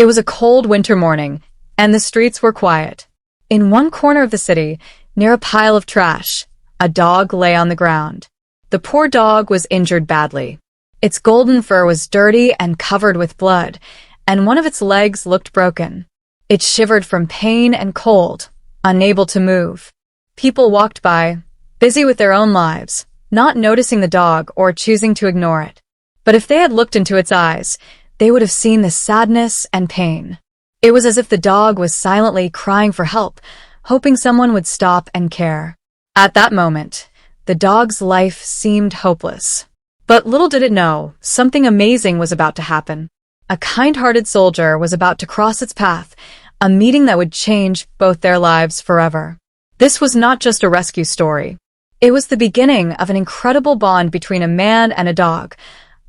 It was a cold winter morning, and the streets were quiet. In one corner of the city, near a pile of trash, a dog lay on the ground. The poor dog was injured badly. Its golden fur was dirty and covered with blood, and one of its legs looked broken. It shivered from pain and cold, unable to move. People walked by, busy with their own lives, not noticing the dog or choosing to ignore it. But if they had looked into its eyes, they would have seen the sadness and pain. It was as if the dog was silently crying for help, hoping someone would stop and care. At that moment, the dog's life seemed hopeless. But little did it know, something amazing was about to happen. A kind-hearted soldier was about to cross its path, a meeting that would change both their lives forever. This was not just a rescue story. It was the beginning of an incredible bond between a man and a dog,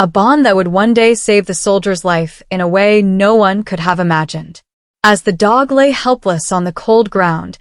a bond that would one day save the soldier's life in a way no one could have imagined. As the dog lay helpless on the cold ground,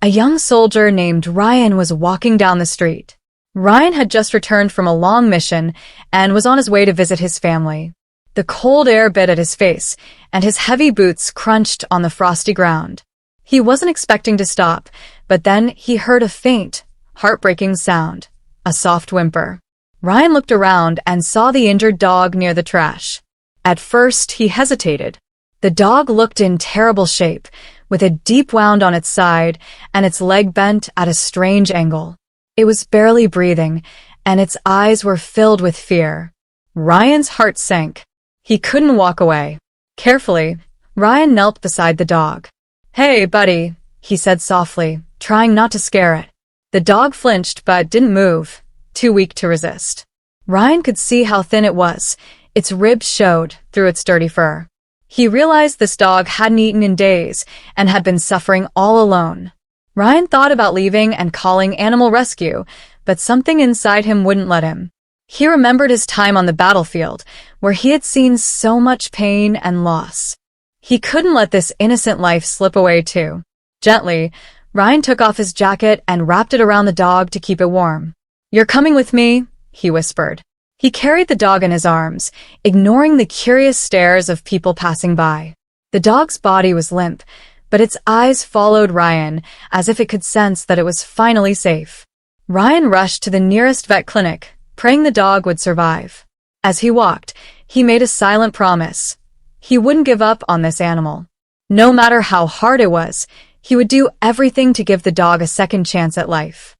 a young soldier named Ryan was walking down the street. Ryan had just returned from a long mission and was on his way to visit his family. The cold air bit at his face, and his heavy boots crunched on the frosty ground. He wasn't expecting to stop, but then he heard a faint, heartbreaking sound, a soft whimper. Ryan looked around and saw the injured dog near the trash. At first, he hesitated. The dog looked in terrible shape, with a deep wound on its side and its leg bent at a strange angle. It was barely breathing, and its eyes were filled with fear. Ryan's heart sank. He couldn't walk away. Carefully, Ryan knelt beside the dog. "Hey, buddy," he said softly, trying not to scare it. The dog flinched but didn't move, too weak to resist. Ryan could see how thin it was. Its ribs showed through its dirty fur. He realized this dog hadn't eaten in days and had been suffering all alone. Ryan thought about leaving and calling animal rescue, but something inside him wouldn't let him. He remembered his time on the battlefield, where he had seen so much pain and loss. He couldn't let this innocent life slip away too. Gently, Ryan took off his jacket and wrapped it around the dog to keep it warm. "You're coming with me," he whispered. He carried the dog in his arms, ignoring the curious stares of people passing by. The dog's body was limp, but its eyes followed Ryan as if it could sense that it was finally safe. Ryan rushed to the nearest vet clinic, praying the dog would survive. As he walked, he made a silent promise. He wouldn't give up on this animal. No matter how hard it was, he would do everything to give the dog a second chance at life.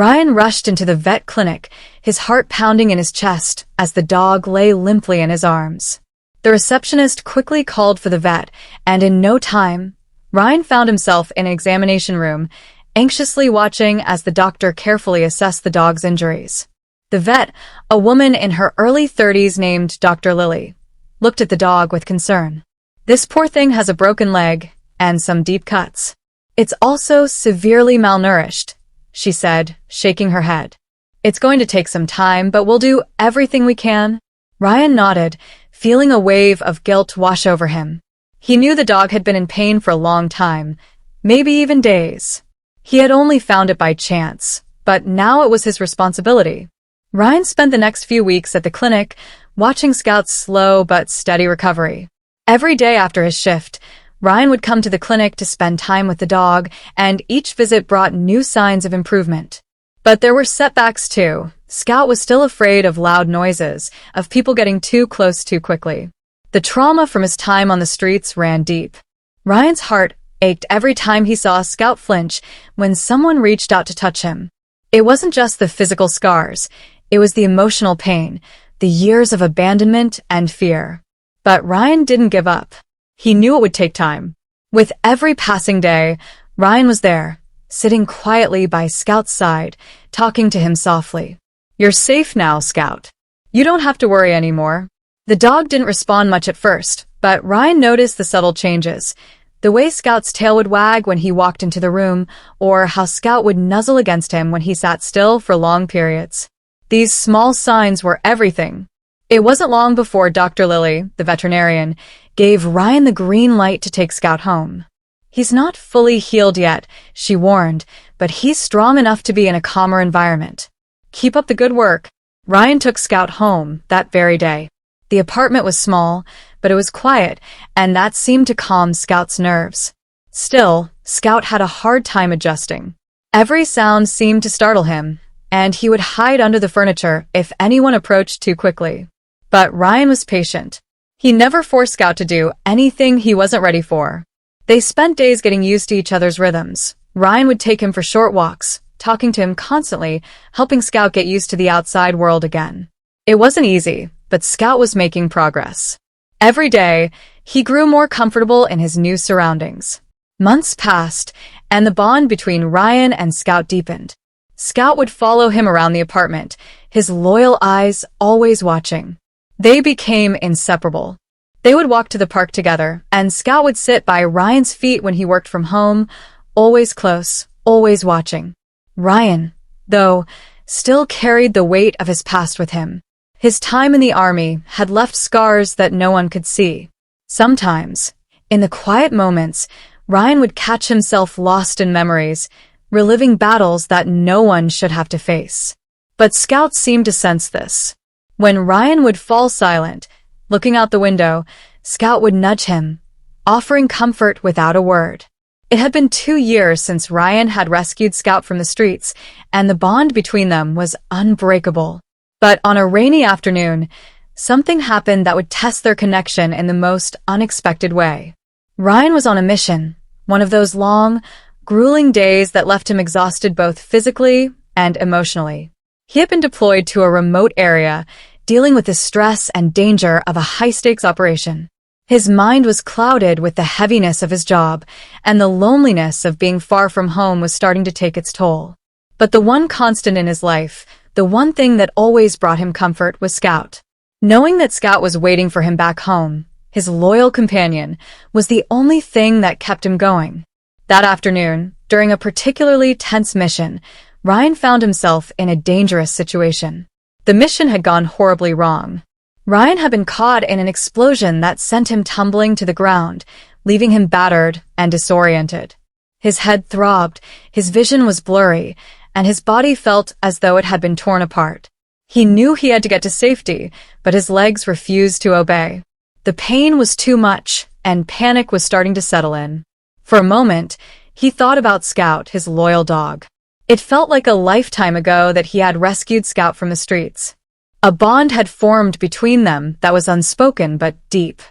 Ryan rushed into the vet clinic, his heart pounding in his chest as the dog lay limply in his arms. The receptionist quickly called for the vet, and in no time, Ryan found himself in an examination room, anxiously watching as the doctor carefully assessed the dog's injuries. The vet, a woman in her early 30s named Dr. Lily, looked at the dog with concern. "This poor thing has a broken leg and some deep cuts. It's also severely malnourished," she said, shaking her head. "It's going to take some time, but we'll do everything we can." Ryan nodded, feeling a wave of guilt wash over him. He knew the dog had been in pain for a long time, maybe even days. He had only found it by chance, but now it was his responsibility. Ryan spent the next few weeks at the clinic, watching Scout's slow but steady recovery. Every day after his shift, Ryan would come to the clinic to spend time with the dog, and each visit brought new signs of improvement. But there were setbacks too. Scout was still afraid of loud noises, of people getting too close too quickly. The trauma from his time on the streets ran deep. Ryan's heart ached every time he saw Scout flinch when someone reached out to touch him. It wasn't just the physical scars, it was the emotional pain, the years of abandonment and fear. But Ryan didn't give up. He knew it would take time. With every passing day, Ryan was there, sitting quietly by Scout's side, talking to him softly. "You're safe now, Scout. You don't have to worry anymore." The dog didn't respond much at first, but Ryan noticed the subtle changes. The way Scout's tail would wag when he walked into the room, or how Scout would nuzzle against him when he sat still for long periods. These small signs were everything. It wasn't long before Dr. Lily, the veterinarian, gave Ryan the green light to take Scout home. "He's not fully healed yet," she warned, "but he's strong enough to be in a calmer environment. Keep up the good work." Ryan took Scout home that very day. The apartment was small, but it was quiet, and that seemed to calm Scout's nerves. Still, Scout had a hard time adjusting. Every sound seemed to startle him, and he would hide under the furniture if anyone approached too quickly. But Ryan was patient. He never forced Scout to do anything he wasn't ready for. They spent days getting used to each other's rhythms. Ryan would take him for short walks, talking to him constantly, helping Scout get used to the outside world again. It wasn't easy, but Scout was making progress. Every day, he grew more comfortable in his new surroundings. Months passed, and the bond between Ryan and Scout deepened. Scout would follow him around the apartment, his loyal eyes always watching. They became inseparable. They would walk to the park together, and Scout would sit by Ryan's feet when he worked from home, always close, always watching. Ryan, though, still carried the weight of his past with him. His time in the army had left scars that no one could see. Sometimes, in the quiet moments, Ryan would catch himself lost in memories, reliving battles that no one should have to face. But Scout seemed to sense this. When Ryan would fall silent, looking out the window, Scout would nudge him, offering comfort without a word. It had been 2 years since Ryan had rescued Scout from the streets, and the bond between them was unbreakable. But on a rainy afternoon, something happened that would test their connection in the most unexpected way. Ryan was on a mission, one of those long, grueling days that left him exhausted both physically and emotionally. He had been deployed to a remote area, dealing with the stress and danger of a high-stakes operation. His mind was clouded with the heaviness of his job, and the loneliness of being far from home was starting to take its toll. But the one constant in his life, the one thing that always brought him comfort, was Scout. Knowing that Scout was waiting for him back home, his loyal companion, was the only thing that kept him going. That afternoon, during a particularly tense mission, Ryan found himself in a dangerous situation. The mission had gone horribly wrong. Ryan had been caught in an explosion that sent him tumbling to the ground, leaving him battered and disoriented. His head throbbed, his vision was blurry, and his body felt as though it had been torn apart. He knew he had to get to safety, but his legs refused to obey. The pain was too much, and panic was starting to settle in. For a moment, he thought about Scout, his loyal dog. It felt like a lifetime ago that he had rescued Scout from the streets. A bond had formed between them that was unspoken but deep.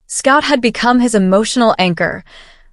Scout had become his emotional anchor,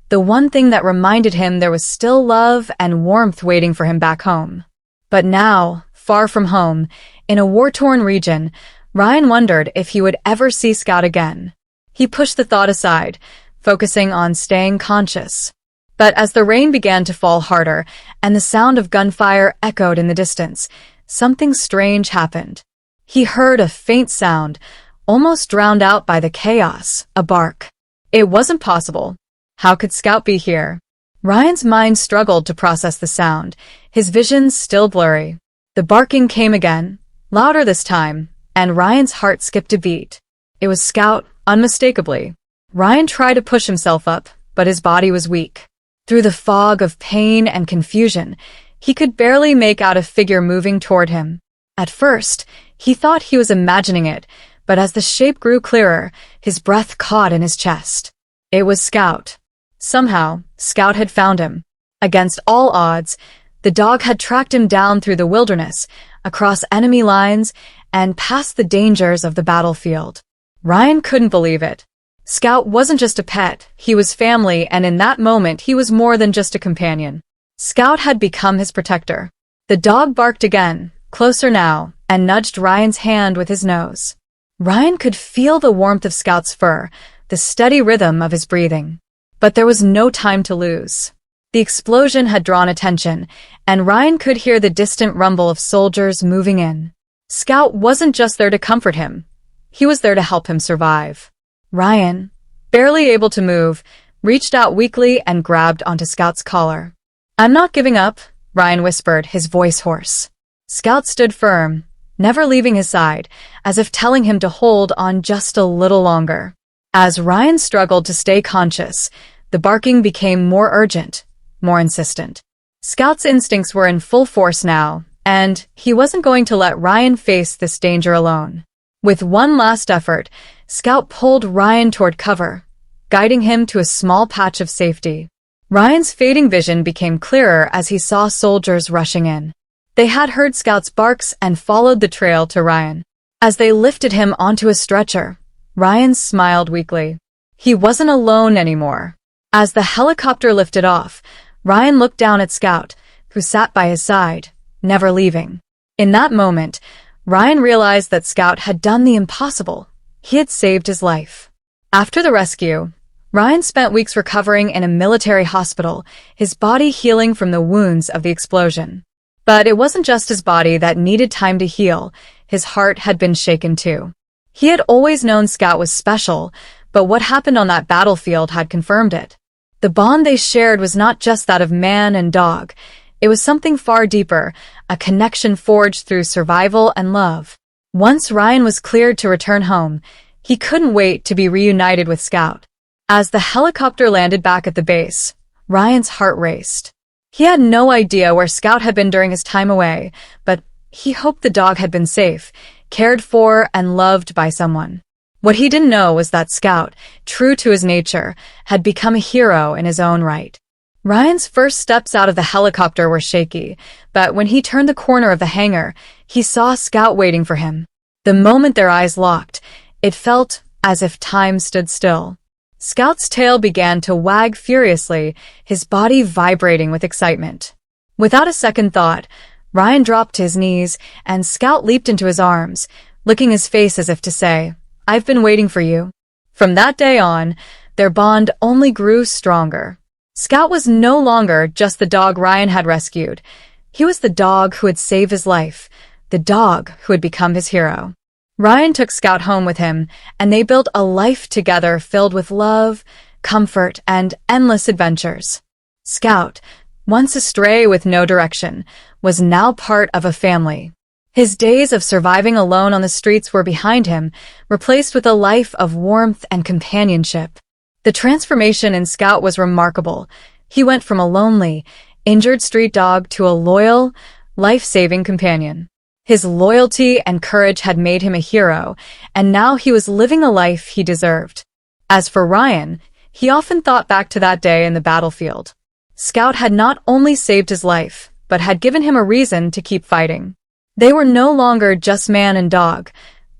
the one thing that reminded him there was still love and warmth waiting for him back home. But now, far from home, in a war-torn region, Ryan wondered if he would ever see Scout again. He pushed the thought aside, focusing on staying conscious. But as the rain began to fall harder and the sound of gunfire echoed in the distance, something strange happened. He heard a faint sound, almost drowned out by the chaos, a bark. It wasn't possible. How could Scout be here? Ryan's mind struggled to process the sound, his vision still blurry. The barking came again, louder this time, and Ryan's heart skipped a beat. It was Scout, unmistakably. Ryan tried to push himself up, but his body was weak. Through the fog of pain and confusion, he could barely make out a figure moving toward him. At first, he thought he was imagining it, but as the shape grew clearer, his breath caught in his chest. It was Scout. Somehow, Scout had found him. Against all odds, the dog had tracked him down through the wilderness, across enemy lines, and past the dangers of the battlefield. Ryan couldn't believe it. Scout wasn't just a pet, he was family, and in that moment he was more than just a companion. Scout had become his protector. The dog barked again, closer now, and nudged Ryan's hand with his nose. Ryan could feel the warmth of Scout's fur, the steady rhythm of his breathing. But there was no time to lose. The explosion had drawn attention, and Ryan could hear the distant rumble of soldiers moving in. Scout wasn't just there to comfort him. He was there to help him survive. Ryan, barely able to move, reached out weakly and grabbed onto Scout's collar. "I'm not giving up," Ryan whispered, his voice hoarse. Scout stood firm, never leaving his side, as if telling him to hold on just a little longer. As Ryan struggled to stay conscious, the barking became more urgent, more insistent. Scout's instincts were in full force now, and he wasn't going to let Ryan face this danger alone. With one last effort, Scout pulled Ryan toward cover, guiding him to a small patch of safety. Ryan's fading vision became clearer as he saw soldiers rushing in. They had heard Scout's barks and followed the trail to Ryan. As they lifted him onto a stretcher, Ryan smiled weakly. He wasn't alone anymore. As the helicopter lifted off, Ryan looked down at Scout, who sat by his side, never leaving. In that moment, Ryan realized that Scout had done the impossible. He had saved his life. After the rescue, Ryan spent weeks recovering in a military hospital, his body healing from the wounds of the explosion. But it wasn't just his body that needed time to heal, his heart had been shaken too. He had always known Scout was special, but what happened on that battlefield had confirmed it. The bond they shared was not just that of man and dog. It was something far deeper, a connection forged through survival and love. Once Ryan was cleared to return home, he couldn't wait to be reunited with Scout. As the helicopter landed back at the base, Ryan's heart raced. He had no idea where Scout had been during his time away, but he hoped the dog had been safe, cared for, and loved by someone. What he didn't know was that Scout, true to his nature, had become a hero in his own right. Ryan's first steps out of the helicopter were shaky, but when he turned the corner of the hangar, he saw Scout waiting for him. The moment their eyes locked, it felt as if time stood still. Scout's tail began to wag furiously, his body vibrating with excitement. Without a second thought, Ryan dropped to his knees, and Scout leaped into his arms, licking his face as if to say, "I've been waiting for you." From that day on, their bond only grew stronger. Scout was no longer just the dog Ryan had rescued. He was the dog who had saved his life, the dog who had become his hero. Ryan took Scout home with him, and they built a life together filled with love, comfort, and endless adventures. Scout, once a stray with no direction, was now part of a family. His days of surviving alone on the streets were behind him, replaced with a life of warmth and companionship. The transformation in Scout was remarkable. He went from a lonely, injured street dog to a loyal, life-saving companion. His loyalty and courage had made him a hero, and now he was living a life he deserved. As for Ryan, he often thought back to that day in the battlefield. Scout had not only saved his life, but had given him a reason to keep fighting. They were no longer just man and dog.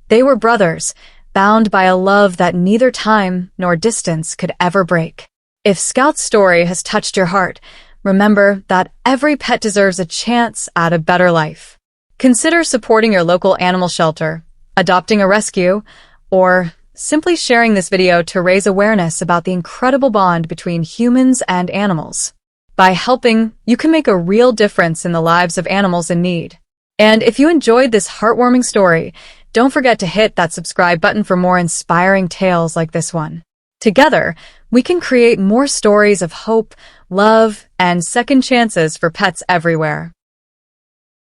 They were brothers, bound by a love that neither time nor distance could ever break. If Scout's story has touched your heart, remember that every pet deserves a chance at a better life. Consider supporting your local animal shelter, adopting a rescue, or simply sharing this video to raise awareness about the incredible bond between humans and animals. By helping, you can make a real difference in the lives of animals in need. And if you enjoyed this heartwarming story, don't forget to hit that subscribe button for more inspiring tales like this one. Together, we can create more stories of hope, love, and second chances for pets everywhere.